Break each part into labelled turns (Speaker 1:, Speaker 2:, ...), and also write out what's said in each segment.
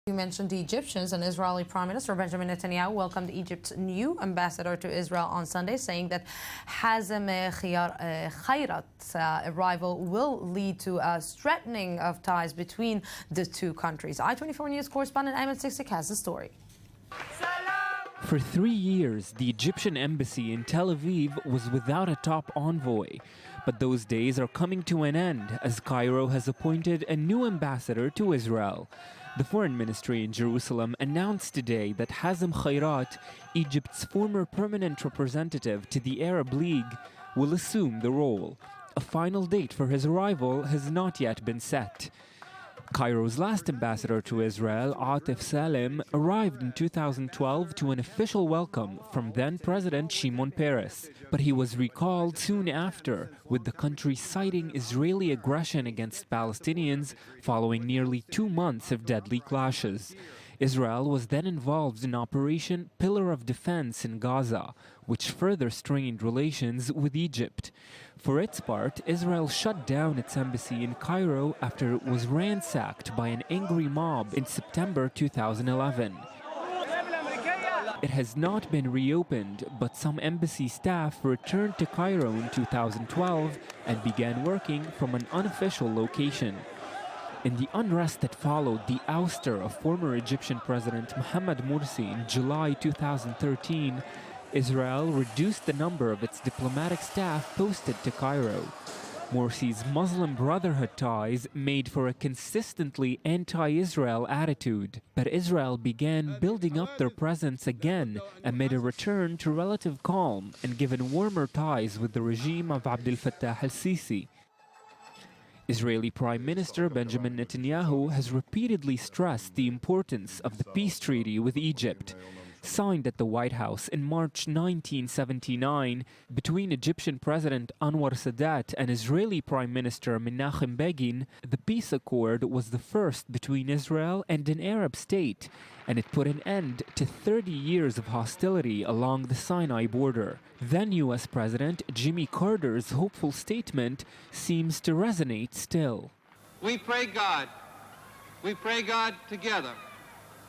Speaker 1: You mentioned the Egyptians, and Israeli Prime Minister Benjamin Netanyahu welcomed Egypt's new ambassador to Israel on Sunday, saying that Hazem Khairat's arrival will lead to a strengthening of ties between the two countries. I-24 News correspondent Ayman Siksik has the story.
Speaker 2: For 3 years, the Egyptian embassy in Tel Aviv was without a top envoy. But those days are coming to an end as Cairo has appointed a new ambassador to Israel. The foreign ministry in Jerusalem announced today that Hazem Khairat, Egypt's former permanent representative to the Arab League, will assume the role. A final date for his arrival has not yet been set. Cairo's last ambassador to Israel, Atif Salem, arrived in 2012 to an official welcome from then-President Shimon Peres. But he was recalled soon after, with the country citing Israeli aggression against Palestinians following nearly 2 months of deadly clashes. Israel was then involved in Operation Pillar of Defense in Gaza, which further strained relations with Egypt. For its part, Israel shut down its embassy in Cairo after it was ransacked by an angry mob in September 2011. It has not been reopened, but some embassy staff returned to Cairo in 2012 and began working from an unofficial location. In the unrest that followed the ouster of former Egyptian President Mohamed Morsi in July 2013, Israel reduced the number of its diplomatic staff posted to Cairo. Morsi's Muslim Brotherhood ties made for a consistently anti-Israel attitude, but Israel began building up their presence again amid a return to relative calm and given warmer ties with the regime of Abdel Fattah al-Sisi. Israeli Prime Minister Benjamin Netanyahu has repeatedly stressed the importance of the peace treaty with Egypt. Signed at the White House in March 1979 between Egyptian President Anwar Sadat and Israeli Prime Minister Menachem Begin, the peace accord was the first between Israel and an Arab state, and it put an end to 30 years of hostility along the Sinai border. Then U.S. President Jimmy Carter's hopeful statement seems to resonate still.
Speaker 3: We pray God together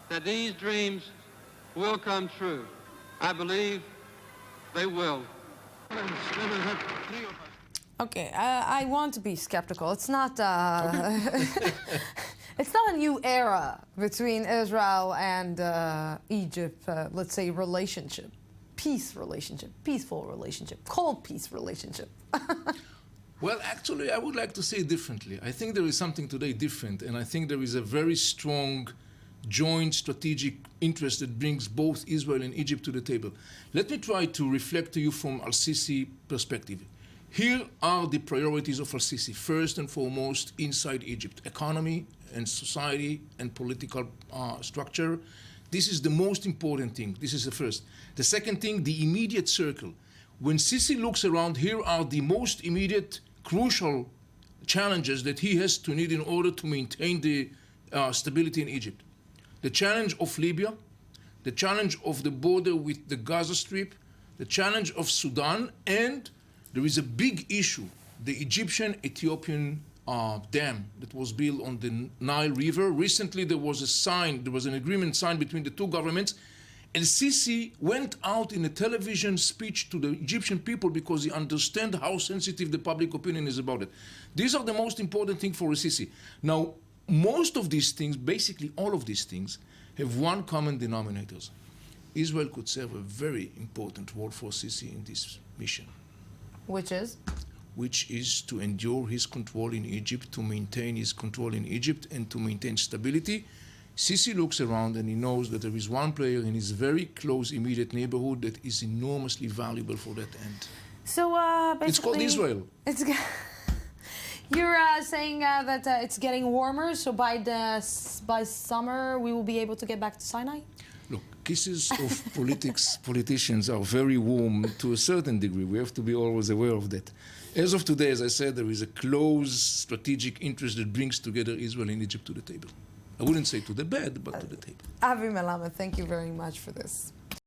Speaker 3: that these dreams will come true. I believe they will.
Speaker 1: Okay, I want to be skeptical. It's not it's not a new era between Israel and Egypt, let's say relationship. Peaceful relationship, cold peace relationship.
Speaker 4: Well, actually, I would like to say it differently. I think there is something today different, and I think there is a very strong joint strategic interest that brings both Israel and Egypt to the table. Let me try to reflect to you from al-Sisi perspective. Here are the priorities of al-Sisi, first and foremost inside Egypt: economy and society and political structure. This is the most important thing. This is the first. The second thing, the immediate circle. When Sisi looks around, here are the most immediate, crucial challenges that he has to need in order to maintain the stability in Egypt. The challenge of Libya, the challenge of the border with the Gaza Strip, the challenge of Sudan, and there is a big issue, the Egyptian-Ethiopian dam that was built on the Nile River. Recently there was an agreement signed between the two governments, and Sisi went out in a television speech to the Egyptian people because he understands how sensitive the public opinion is about it. These are the most important things for Sisi. Now, most of these things, basically all of these things, have one common denominator. Israel could serve a very important role for Sisi in this mission.
Speaker 1: Which is?
Speaker 4: Which is to endure his control in Egypt, to maintain his control in Egypt, and to maintain stability. Sisi looks around and he knows that there is one player in his very close immediate neighborhood that is enormously valuable for that end.
Speaker 1: So basically...
Speaker 4: It's called Israel.
Speaker 1: You're saying that it's getting warmer, so by summer we will be able to get back to Sinai?
Speaker 4: Look, kisses of politicians are very warm to a certain degree. We have to be always aware of that. As of today, as I said, there is a close strategic interest that brings together Israel and Egypt to the table. I wouldn't say to the bed, but to the table.
Speaker 1: Avi Melamed, thank you very much for this.